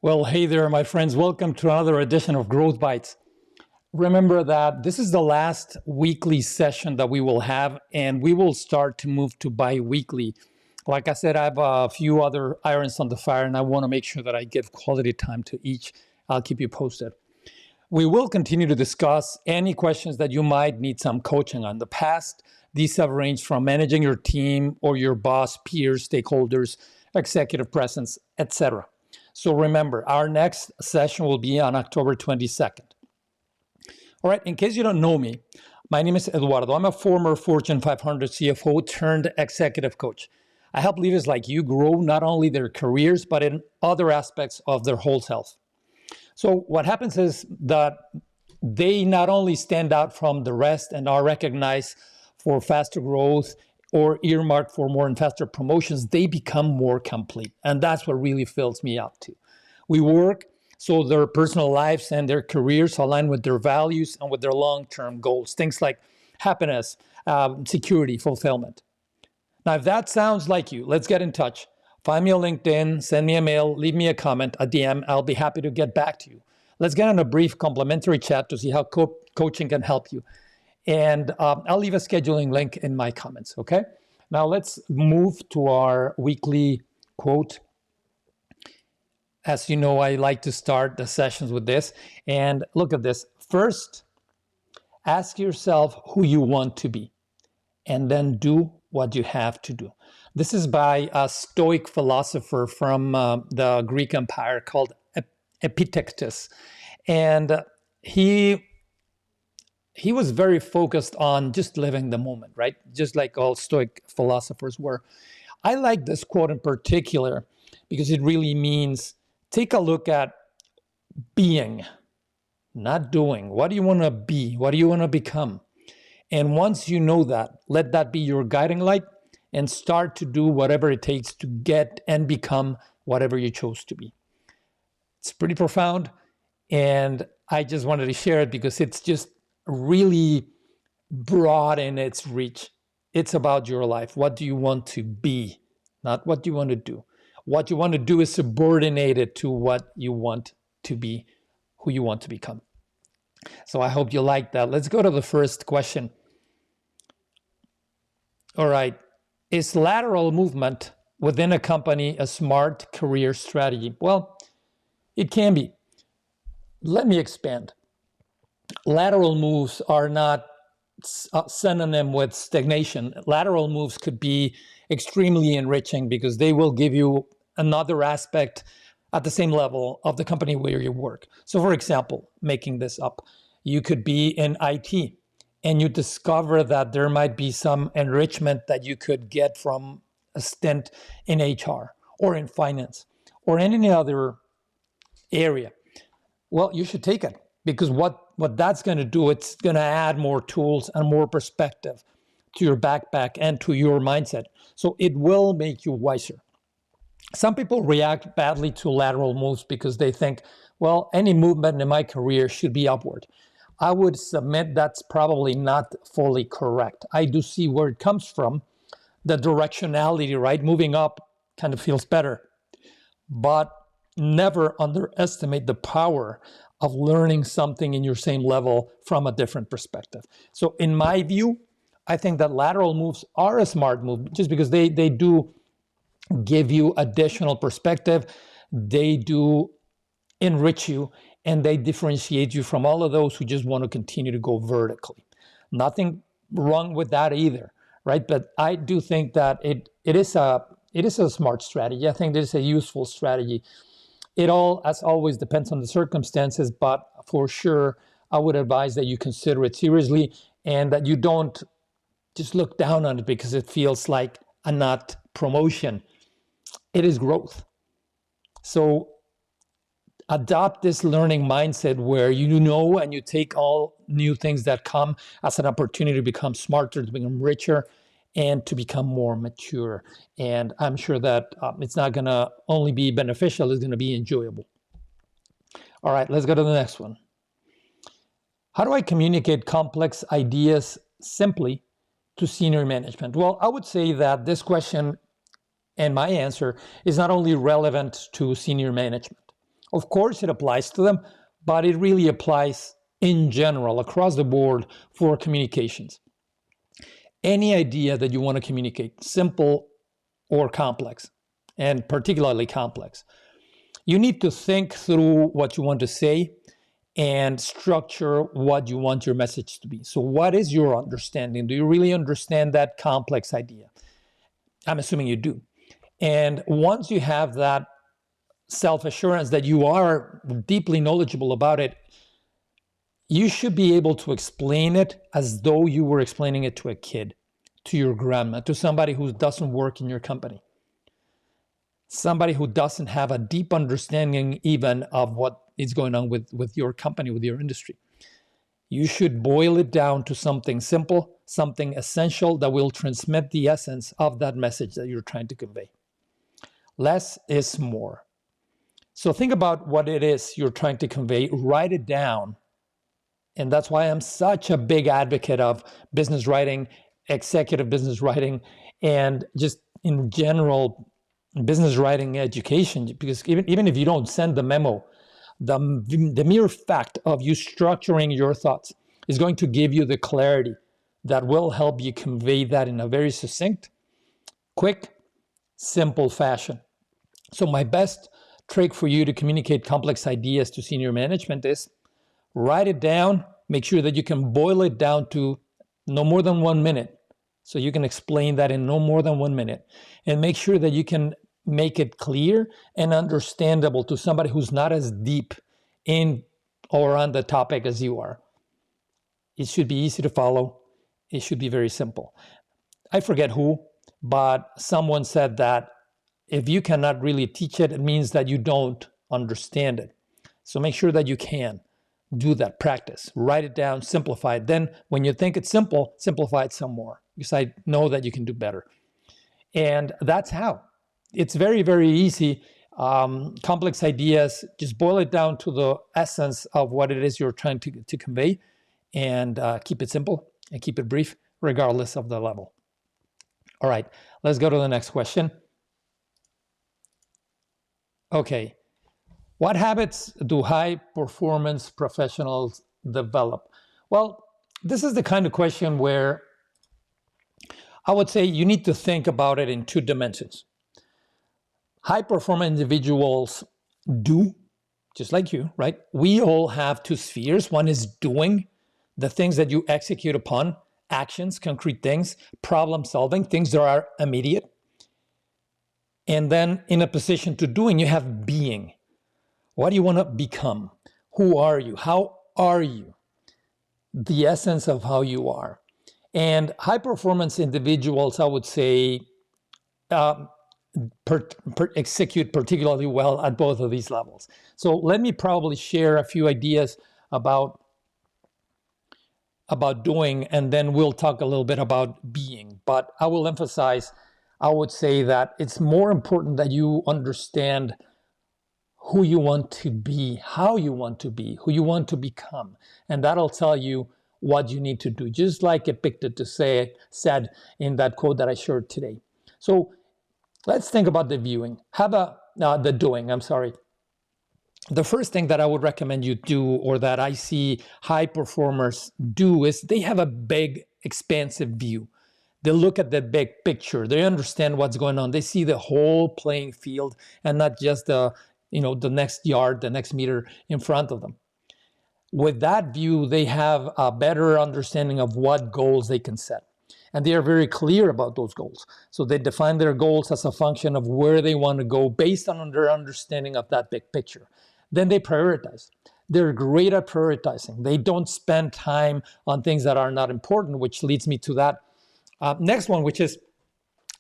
Well, hey there, my friends. Welcome to another edition of Growth Bites. Remember that this is the last weekly session that we will have, and we will start to move to bi-weekly. Like I said, I have a few other irons on the fire, and I want to make sure that I give quality time to each. I'll keep you posted. We will continue to discuss any questions that you might need some coaching on. The past, these have ranged from managing your team or your boss, peers, stakeholders, executive presence, etc. So remember, our next session will be on October 22nd. All right, in case you don't know me, my name is Eduardo. I'm a former Fortune 500 CFO turned executive coach. I help leaders like you grow not only their careers, but in other aspects of their whole self. So what happens is that they not only stand out from the rest and are recognized for faster growth or earmarked for more and faster promotions, they become more complete. And that's what really fills me up too. We work so their personal lives and their careers align with their values and with their long-term goals, things like happiness, security, fulfillment. Now, if that sounds like you, let's get in touch. Find me on LinkedIn, send me a mail, leave me a comment, a DM. I'll be happy to get back to you. Let's get on a brief complimentary chat to see how coaching can help you. And I'll leave a scheduling link in my comments, okay? Now let's move to our weekly quote. As you know, I like to start the sessions with this. And look at this. First, ask yourself who you want to be, and then do what you have to do. This is by a Stoic philosopher from the Greek Empire called Epictetus. And he was very focused on just living the moment, right? Just like all Stoic philosophers were. I like this quote in particular because it really means take a look at being, not doing. What do you want to be? What do you want to become? And once you know that, let that be your guiding light and start to do whatever it takes to get and become whatever you chose to be. It's pretty profound, and I just wanted to share it because it's just really broad in its reach. It's about your life. What do you want to be, not what you want to do. What you want to do is subordinated to what you want to be, who you want to become. So I hope you like that. Let's go to the first question. All right. Is lateral movement within a company a smart career strategy? Well, it can be. Let me expand. Lateral moves are not synonym with stagnation. Lateral moves could be extremely enriching because they will give you another aspect at the same level of the company where you work. So for example, making this up, you could be in IT and you discover that there might be some enrichment that you could get from a stint in HR or in finance or in any other area. Well, you should take it because what that's going to do, it's going to add more tools and more perspective to your backpack and to your mindset. So it will make you wiser. Some people react badly to lateral moves because they think, well, any movement in my career should be upward. I would submit that's probably not fully correct. I do see where it comes from, the directionality, right? Moving up kind of feels better. But never underestimate the power of learning something in your same level from a different perspective. So in my view, I think that lateral moves are a smart move just because they do give you additional perspective. They do enrich you and they differentiate you from all of those who just want to continue to go vertically. Nothing wrong with that either, right? But I do think that it is a smart strategy. I think it is a useful strategy. It all, as always, depends on the circumstances, but for sure, I would advise that you consider it seriously and that you don't just look down on it because it feels like a not promotion. It is growth. So adopt this learning mindset where you know and you take all new things that come as an opportunity to become smarter, to become richer, and to become more mature. And I'm sure that it's not going to only be beneficial, it's going to be enjoyable. All right, let's go to the next one. How do I communicate complex ideas simply to senior management? Well, I would say that this question and my answer is not only relevant to senior management. Of course, it applies to them, but it really applies in general across the board for communications. Any idea that you want to communicate, simple or complex, and particularly complex, you need to think through what you want to say and structure what you want your message to be. So what is your understanding? Do you really understand that complex idea? I'm assuming you do. And once you have that self-assurance that you are deeply knowledgeable about it, you should be able to explain it as though you were explaining it to a kid, to your grandma, to somebody who doesn't work in your company, somebody who doesn't have a deep understanding even of what is going on with your company, with your industry. You should boil it down to something simple, something essential that will transmit the essence of that message that you're trying to convey. Less is more. So think about what it is you're trying to convey, write it down. And that's why I'm such a big advocate of business writing, executive business writing, and just in general business writing education, because even if you don't send the memo, the mere fact of you structuring your thoughts is going to give you the clarity that will help you convey that in a very succinct, quick, simple fashion. So my best trick for you to communicate complex ideas to senior management is write it down, make sure that you can boil it down to no more than 1 minute. So you can explain that in no more than 1 minute, and make sure that you can make it clear and understandable to somebody who's not as deep in or on the topic as you are. It should be easy to follow. It should be very simple. I forget who, but someone said that if you cannot really teach it, it means that you don't understand it. So make sure that you can do that, practice, write it down, simplify it. Then when you think it's simple, simplify it some more, because I know that you can do better. And that's how. It's very, very easy. Complex ideas, just boil it down to the essence of what it is you're trying to convey, and keep it simple and keep it brief, regardless of the level. All right, let's go to the next question. Okay, what habits do high-performance professionals develop? Well, this is the kind of question where I would say you need to think about it in 2 dimensions. High-performance individuals do, just like you, right? We all have 2 spheres. One is doing, the things that you execute upon, actions, concrete things, problem solving, things that are immediate. And then in a position to doing, you have being. What do you want to become? Who are you? How are you? The essence of how you are. And high-performance individuals, I would say, execute particularly well at both of these levels. So let me probably share a few ideas about doing, and then we'll talk a little bit about being. But I will emphasize, I would say that it's more important that you understand who you want to be, how you want to be, who you want to become. And that'll tell you what you need to do, just like Epictetus said in that quote that I shared today. So let's think about the doing, I'm sorry. The first thing that I would recommend you do, or that I see high performers do, is they have a big, expansive view. They look at the big picture. They understand what's going on. They see the whole playing field and not just the next yard, the next meter in front of them. With that view, they have a better understanding of what goals they can set. And they are very clear about those goals. So they define their goals as a function of where they want to go based on their understanding of that big picture. Then they prioritize. They're great at prioritizing. They don't spend time on things that are not important, which leads me to that next one, which is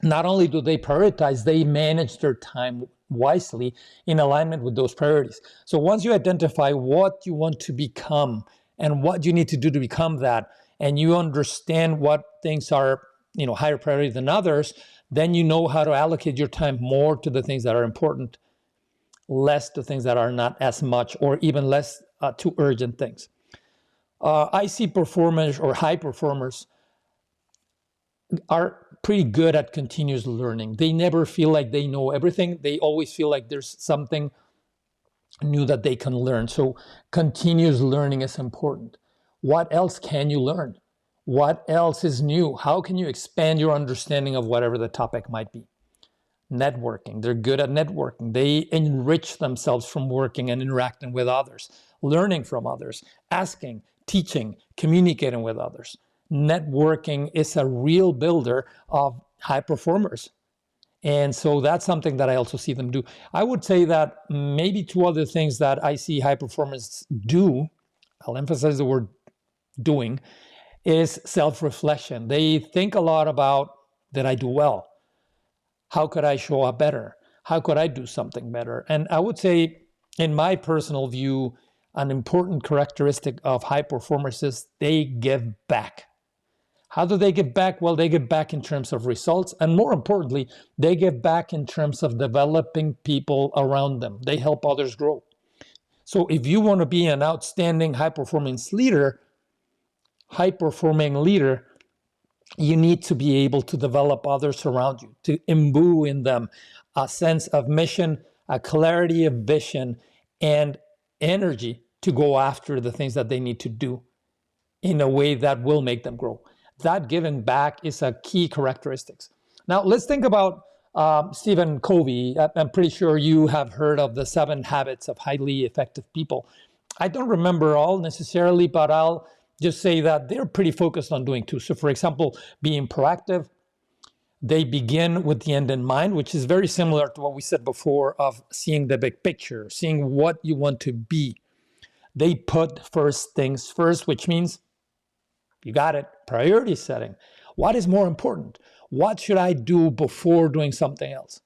not only do they prioritize, they manage their time wisely in alignment with those priorities. So once you identify what you want to become and what you need to do to become that, and you understand what things are higher priority than others, then you know how to allocate your time more to the things that are important, less to things that are not as much, or even less to urgent things. I see performers or high performers are pretty good at continuous learning. They never feel like they know everything. They always feel like there's something new that they can learn. So continuous learning is important. What else can you learn? What else is new? How can you expand your understanding of whatever the topic might be? Networking. They're good at networking. They enrich themselves from working and interacting with others, learning from others, asking, teaching, communicating with others. Networking is a real builder of high performers. And so that's something that I also see them do. I would say that maybe two other things that I see high performers do, I'll emphasize the word doing, is self-reflection. They think a lot about, did I do well? How could I show up better? How could I do something better? And I would say, in my personal view, an important characteristic of high performers is they give back. How do they give back? Well, they give back in terms of results. And more importantly, they give back in terms of developing people around them. They help others grow. So if you want to be an outstanding high-performing leader, you need to be able to develop others around you, to imbue in them a sense of mission, a clarity of vision, and energy to go after the things that they need to do in a way that will make them grow. That giving back is a key characteristic. Now, let's think about Stephen Covey. I'm pretty sure you have heard of the 7 habits of highly effective people. I don't remember all necessarily, but I'll just say that they're pretty focused on doing 2. So for example, being proactive, they begin with the end in mind, which is very similar to what we said before of seeing the big picture, seeing what you want to be. They put first things first, which means, you got it, priority setting. What is more important? What should I do before doing something else?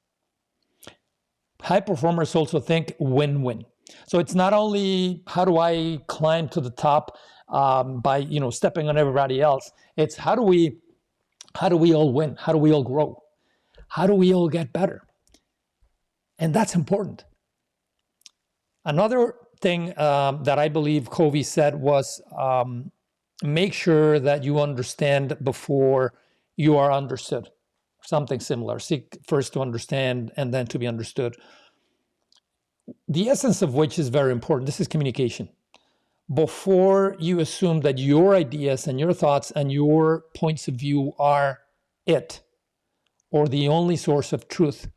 High performers also think win-win. So it's not only how do I climb to the top by stepping on everybody else. It's how do we all win? How do we all grow? How do we all get better? And that's important. Another thing that I believe Covey said was make sure that you understand before you are understood. Something similar. Seek first to understand and then to be understood. The essence of which is very important. This is communication. Before you assume that your ideas and your thoughts and your points of view are it, or the only source of truth,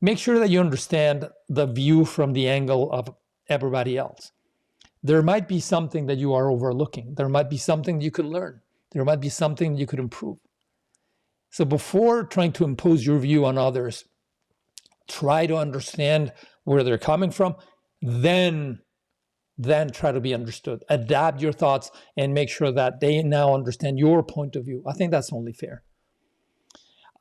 make sure that you understand the view from the angle of everybody else. There might be something that you are overlooking. There might be something you could learn. There might be something you could improve. So before trying to impose your view on others, try to understand where they're coming from, then try to be understood. Adapt your thoughts and make sure that they now understand your point of view. I think that's only fair.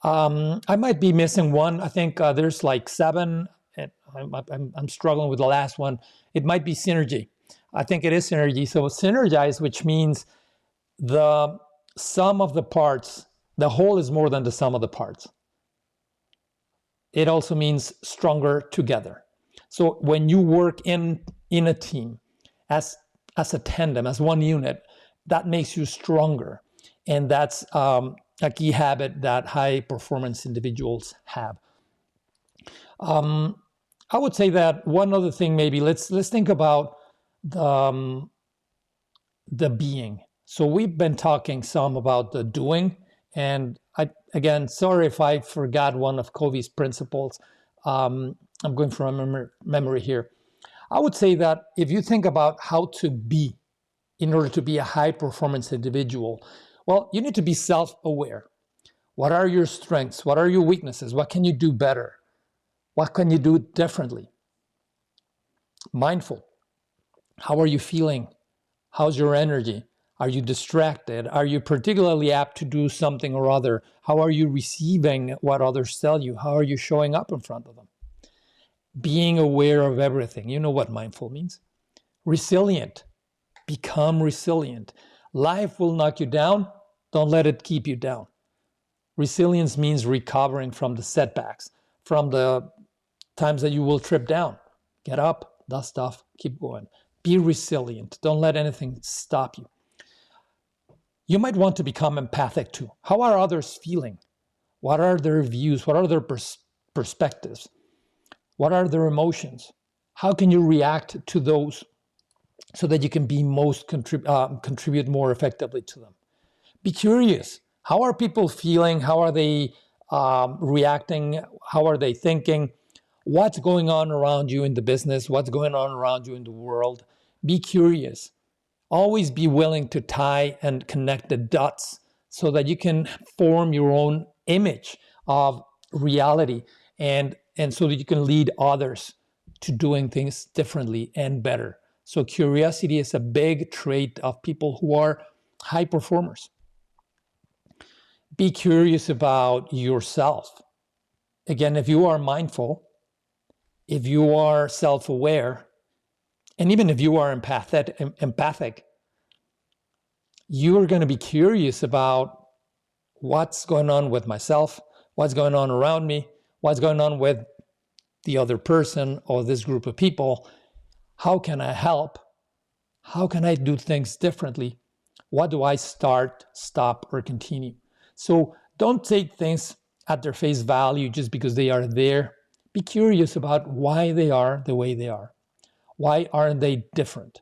I might be missing one. I think there's like 7, and I'm struggling with the last one. It might be synergy. I think it is synergy. So synergize, which means the sum of the parts, the whole is more than the sum of the parts. It also means stronger together. So when you work in a team, as a tandem, as one unit, that makes you stronger. And that's a key habit that high performance individuals have. I would say that one other thing, maybe let's think about the being. So we've been talking some about the doing, and again, sorry if I forgot one of Covey's principles. I'm going from memory here. I would say that if you think about how to be in order to be a high performance individual, well, you need to be self-aware. What are your strengths? What are your weaknesses? What can you do better? What can you do differently? Mindful. How are you feeling? How's your energy? Are you distracted? Are you particularly apt to do something or other? How are you receiving what others tell you? How are you showing up in front of them? Being aware of everything. You know what mindful means. Resilient. Become resilient. Life will knock you down. Don't let it keep you down. Resilience means recovering from the setbacks, from the times that you will trip down. Get up, dust off, keep going. Be resilient. Don't let anything stop you. You might want to become empathic too. How are others feeling? What are their views? What are their perspectives? What are their emotions? How can you react to those so that you can be contribute more effectively to them? Be curious. How are people feeling? How are they reacting? How are they thinking? What's going on around you in the business? What's going on around you in the world? Be curious. Always be willing to tie and connect the dots so that you can form your own image of reality and so that you can lead others to doing things differently and better. So curiosity is a big trait of people who are high performers. Be curious about yourself. Again, if you are mindful, if you are self-aware, and even if you are empathic, you're going to be curious about what's going on with myself, what's going on around me, what's going on with the other person or this group of people. How can I help? How can I do things differently? What do I start, stop, or continue? So don't take things at their face value just because they are there. Be curious about why they are the way they are. Why aren't they different?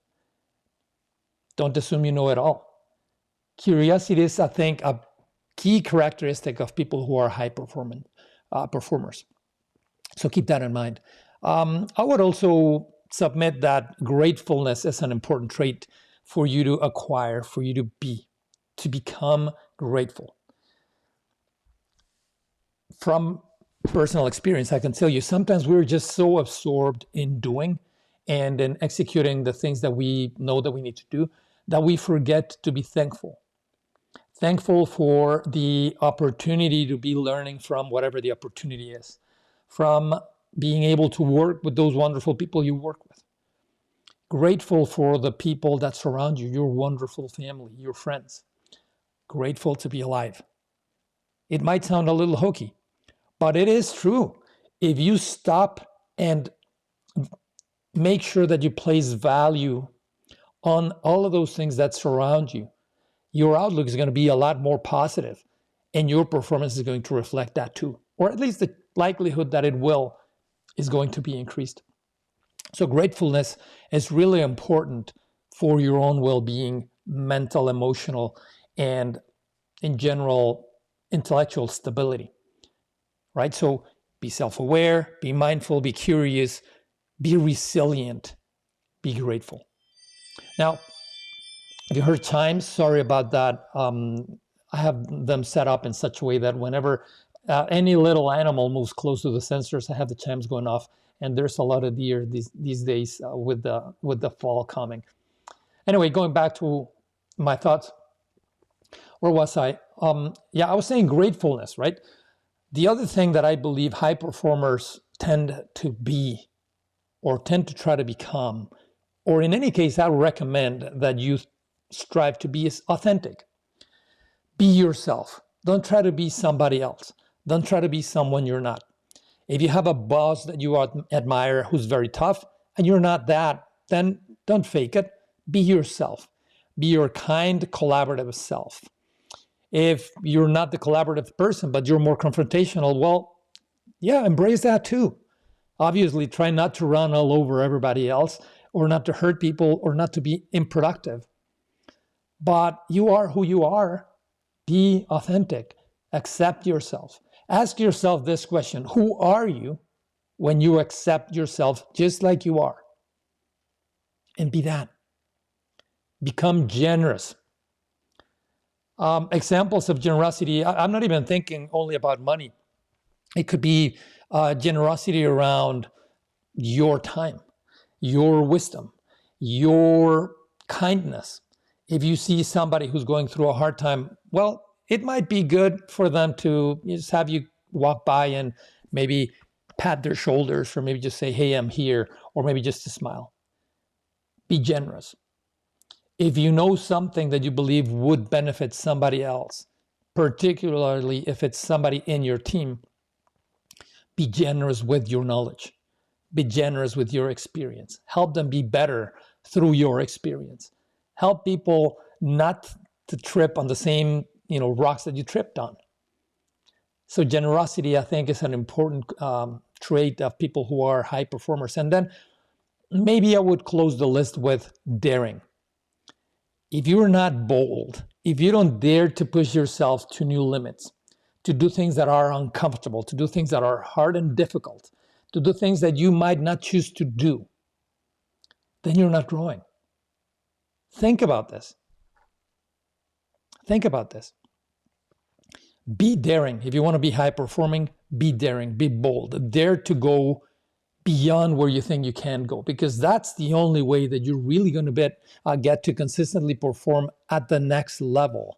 Don't assume you know it all. Curiosity is, I think, a key characteristic of people who are high performers. So keep that in mind. I would also submit that gratefulness is an important trait for you to acquire, for you to become grateful. From personal experience, I can tell you, sometimes we're just so absorbed in doing and in executing the things that we know that we need to do that we forget to be thankful. Thankful for the opportunity to be learning from whatever the opportunity is, from being able to work with those wonderful people you work with. Grateful for the people that surround you, your wonderful family, your friends. Grateful to be alive. It might sound a little hokey, but it is true. If you stop and make sure that you place value on all of those things that surround you, your outlook is going to be a lot more positive, and your performance is going to reflect that too, or at least the likelihood that it will is going to be increased. So gratefulness is really important for your own well-being, mental, emotional, and in general, intellectual stability, right? So be self-aware, be mindful, be curious, be resilient, be grateful. Now, if you heard chimes, sorry about that. I have them set up in such a way that whenever any little animal moves close to the sensors, I have the chimes going off. And there's a lot of deer these days with the fall coming. Anyway, going back to my thoughts, where was I? Yeah, I was saying gratefulness, right? The other thing that I believe high performers tend to be, or tend to try to become, or in any case, I recommend that you strive to be, is authentic. Be yourself. Don't try to be somebody else. Don't try to be someone you're not. If you have a boss that you admire who's very tough and you're not that, then don't fake it. Be yourself. Be your kind, collaborative self. If you're not the collaborative person, but you're more confrontational, well, yeah, embrace that too. Obviously, try not to run all over everybody else or not to hurt people or not to be unproductive. But you are who you are. Be authentic. Accept yourself. Ask yourself this question: who are you when you accept yourself just like you are? And be that. Become generous. Examples of generosity, I'm not even thinking only about money. It could be generosity around your time, your wisdom, your kindness. If you see somebody who's going through a hard time, well, it might be good for them to just have you walk by and maybe pat their shoulders, or maybe just say, hey, I'm here, or maybe just to smile. Be generous. If you know something that you believe would benefit somebody else, particularly if it's somebody in your team, be generous with your knowledge. Be generous with your experience. Help them be better through your experience. Help people not to trip on the same rocks that you tripped on. So generosity, I think, is an important trait of people who are high performers. And then maybe I would close the list with daring. If you're not bold, if you don't dare to push yourself to new limits, to do things that are uncomfortable, to do things that are hard and difficult, to do things that you might not choose to do, then you're not growing. Think about this. Think about this. Be daring. If you want to be high performing, be daring, be bold. Dare to go beyond where you think you can go, because that's the only way that you're really going to get to consistently perform at the next level,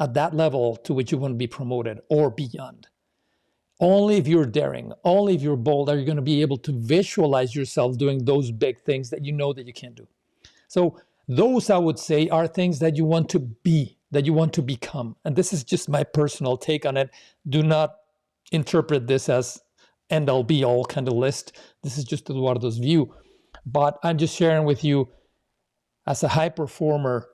at that level to which you want to be promoted or beyond. Only if you're daring, only if you're bold are you going to be able to visualize yourself doing those big things that you know that you can't do. So those, I would say, are things that you want to be, that you want to become. And this is just my personal take on it. Do not interpret this as end all be all kind of list. This is just Eduardo's view. But I'm just sharing with you, as a high performer,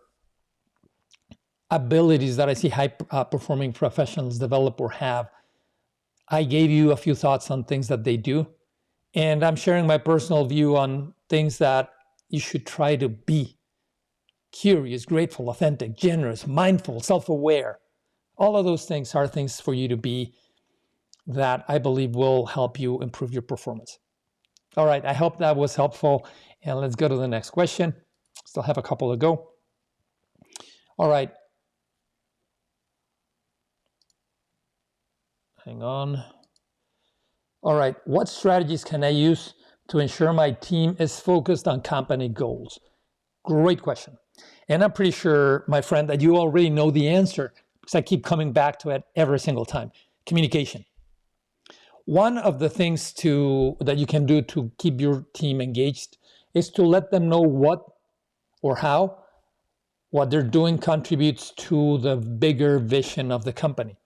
abilities that I see high performing professionals develop or have. I gave you a few thoughts on things that they do. And I'm sharing my personal view on things that you should try to be. Curious, grateful, authentic, generous, mindful, self-aware. All of those things are things for you to be that I believe will help you improve your performance. All right, I hope that was helpful. And let's go to the next question. Still have a couple to go. All right. Hang on. All right, what strategies can I use to ensure my team is focused on company goals? Great question. And I'm pretty sure, my friend, that you already know the answer, because I keep coming back to it every single time. Communication. One of the things that you can do to keep your team engaged is to let them know what or how what they're doing contributes to the bigger vision of the company.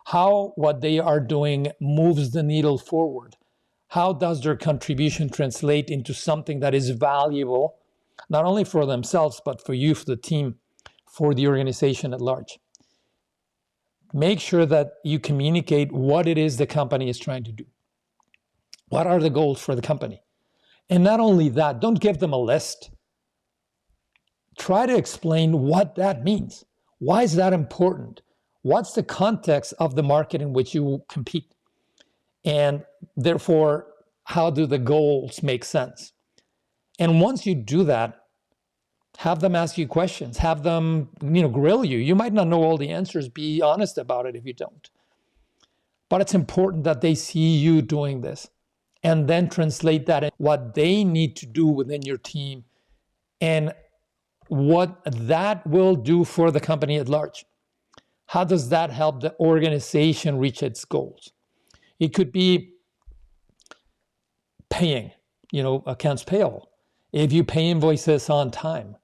How what they are doing moves the needle forward. How does their contribution translate into something that is valuable, not only for themselves, but for you, for the team, for the organization at large? Make sure that you communicate what it is the company is trying to do. What are the goals for the company? And not only that, don't give them a list. Try to explain what that means. Why is that important? What's the context of the market in which you compete? And therefore, how do the goals make sense? And once you do that, have them ask you questions, have them, grill you. You might not know all the answers. Be honest about it if you don't. But it's important that they see you doing this and then translate that in what they need to do within your team and what that will do for the company at large. How does that help the organization reach its goals? It could be paying, accounts payable. If you pay invoices on time,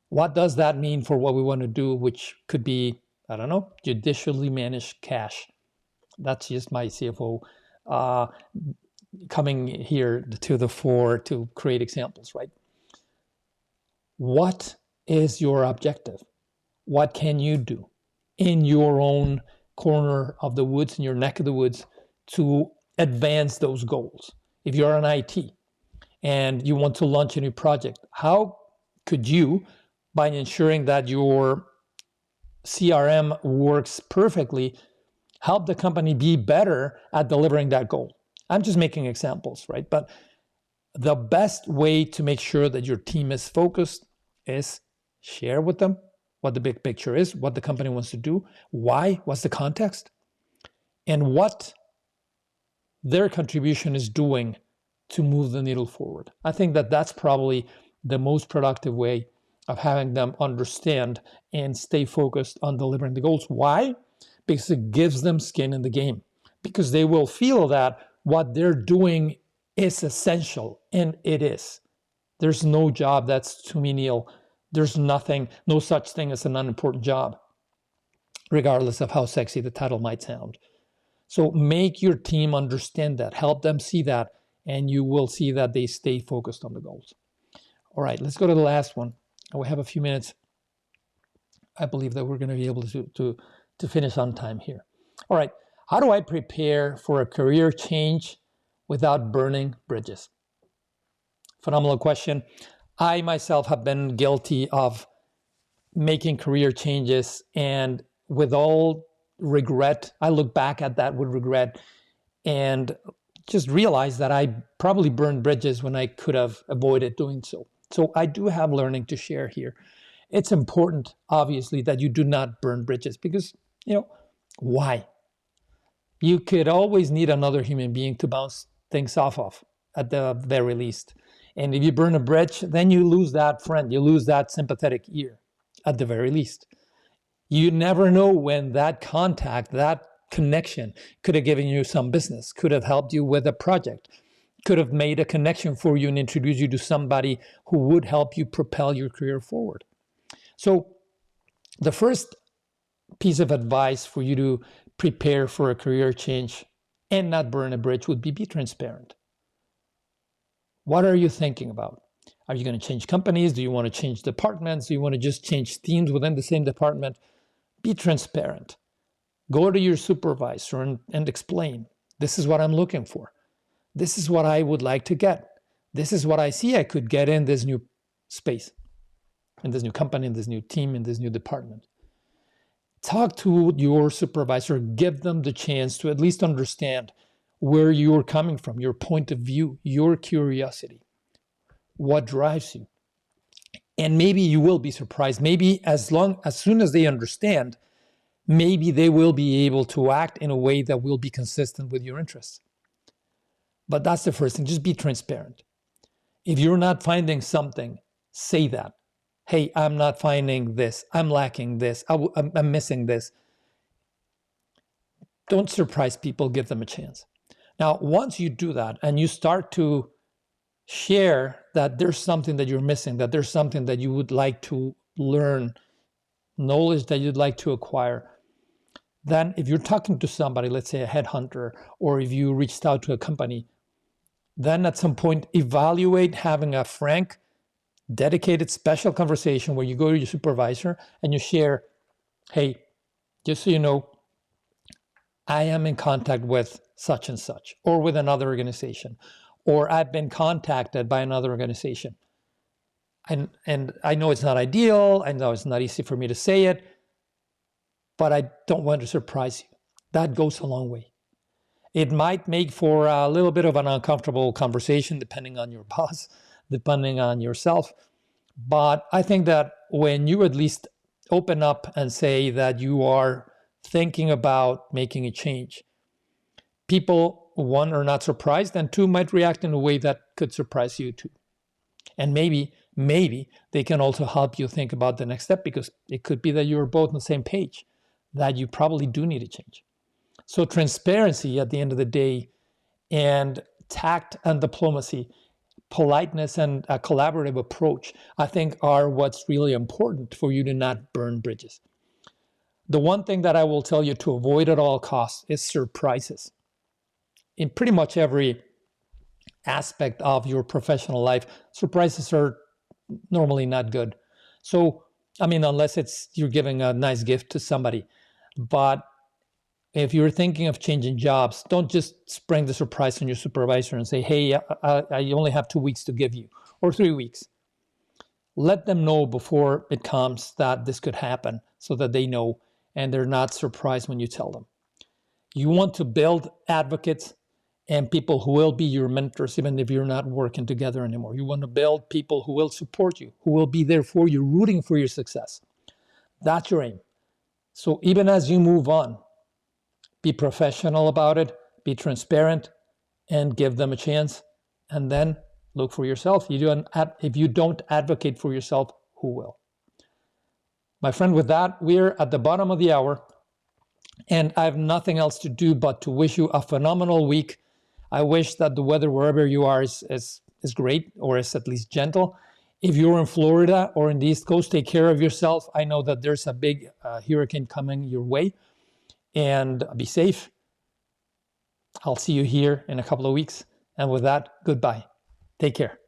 what does that mean for what we want to do, which could be, I don't know, judicially managed cash? That's just my CFO coming here to the fore to create examples, right? What is your objective? What can you do in your own corner of the woods, in your neck of the woods, to advance those goals? If you're an IT and you want to launch a new project, how could you, by ensuring that your CRM works perfectly, help the company be better at delivering that goal? I'm just making examples, right? But the best way to make sure that your team is focused is share with them what the big picture is, what the company wants to do, why, what's the context, and what their contribution is doing to move the needle forward. I think that that's probably the most productive way of having them understand and stay focused on delivering the goals. Why? Because it gives them skin in the game, because they will feel that what they're doing is essential, and it is. There's no job that's too menial. There's no such thing as an unimportant job, regardless of how sexy the title might sound. So make your team understand that, help them see that, and you will see that they stay focused on the goals. All right, let's go to the last one. We have a few minutes. I believe that we're going to be able to finish on time here. All right, how do I prepare for a career change without burning bridges? Phenomenal question. I myself have been guilty of making career changes, and with all regret, I look back at that with regret and just realize that I probably burned bridges when I could have avoided doing so. So I do have learning to share here. It's important, obviously, that you do not burn bridges because, why? You could always need another human being to bounce things off of at the very least. And if you burn a bridge, then you lose that friend, you lose that sympathetic ear at the very least. You never know when that contact, that connection could have given you some business, could have helped you with a project, could have made a connection for you and introduced you to somebody who would help you propel your career forward. So the first piece of advice for you to prepare for a career change and not burn a bridge would be transparent. What are you thinking about? Are you going to change companies? Do you want to change departments? Do you want to just change teams within the same department? Be transparent. Go to your supervisor and explain, this is what I'm looking for. This is what I would like to get. This is what I see I could get in this new space, in this new company, in this new team, in this new department. Talk to your supervisor, give them the chance to at least understand where you're coming from, your point of view, your curiosity, what drives you. And maybe you will be surprised. Maybe as soon as they understand, maybe they will be able to act in a way that will be consistent with your interests. But that's the first thing, just be transparent. If you're not finding something, say that. Hey, I'm not finding this, I'm lacking this, I'm missing this. Don't surprise people, give them a chance. Now, once you do that and you start to share that there's something that you're missing, that there's something that you would like to learn, knowledge that you'd like to acquire, then if you're talking to somebody, let's say a headhunter, or if you reached out to a company, then at some point evaluate having a frank, dedicated, special conversation where you go to your supervisor and you share, hey, just so you know, I am in contact with such and such, or with another organization, or I've been contacted by another organization. And I know it's not ideal, I know it's not easy for me to say it, but I don't want to surprise you. That goes a long way. It might make for a little bit of an uncomfortable conversation, depending on your boss, depending on yourself. But I think that when you at least open up and say that you are thinking about making a change, people, one, are not surprised, and two, might react in a way that could surprise you too. And maybe they can also help you think about the next step, because it could be that you're both on the same page, that you probably do need a change. So transparency at the end of the day, and tact and diplomacy, politeness and a collaborative approach, I think are what's really important for you to not burn bridges. The one thing that I will tell you to avoid at all costs is surprises. In pretty much every aspect of your professional life, surprises are normally not good. So, I mean, unless you're giving a nice gift to somebody. But if you're thinking of changing jobs, don't just spring the surprise on your supervisor and say, hey, I only have 2 weeks to give you, or 3 weeks. Let them know before it comes that this could happen, so that they know and they're not surprised when you tell them. You want to build advocates and people who will be your mentors, even if you're not working together anymore. You want to build people who will support you, who will be there for you, rooting for your success. That's your aim. So even as you move on, be professional about it, be transparent, and give them a chance. And then look for yourself. If you don't advocate for yourself, who will? My friend, with that, we're at the bottom of the hour, and I have nothing else to do but to wish you a phenomenal week. I wish that the weather wherever you are is great, or is at least gentle. If you're in Florida or in the East Coast, take care of yourself. I know that there's a big hurricane coming your way, and be safe. I'll see you here in a couple of weeks. And with that, goodbye. Take care.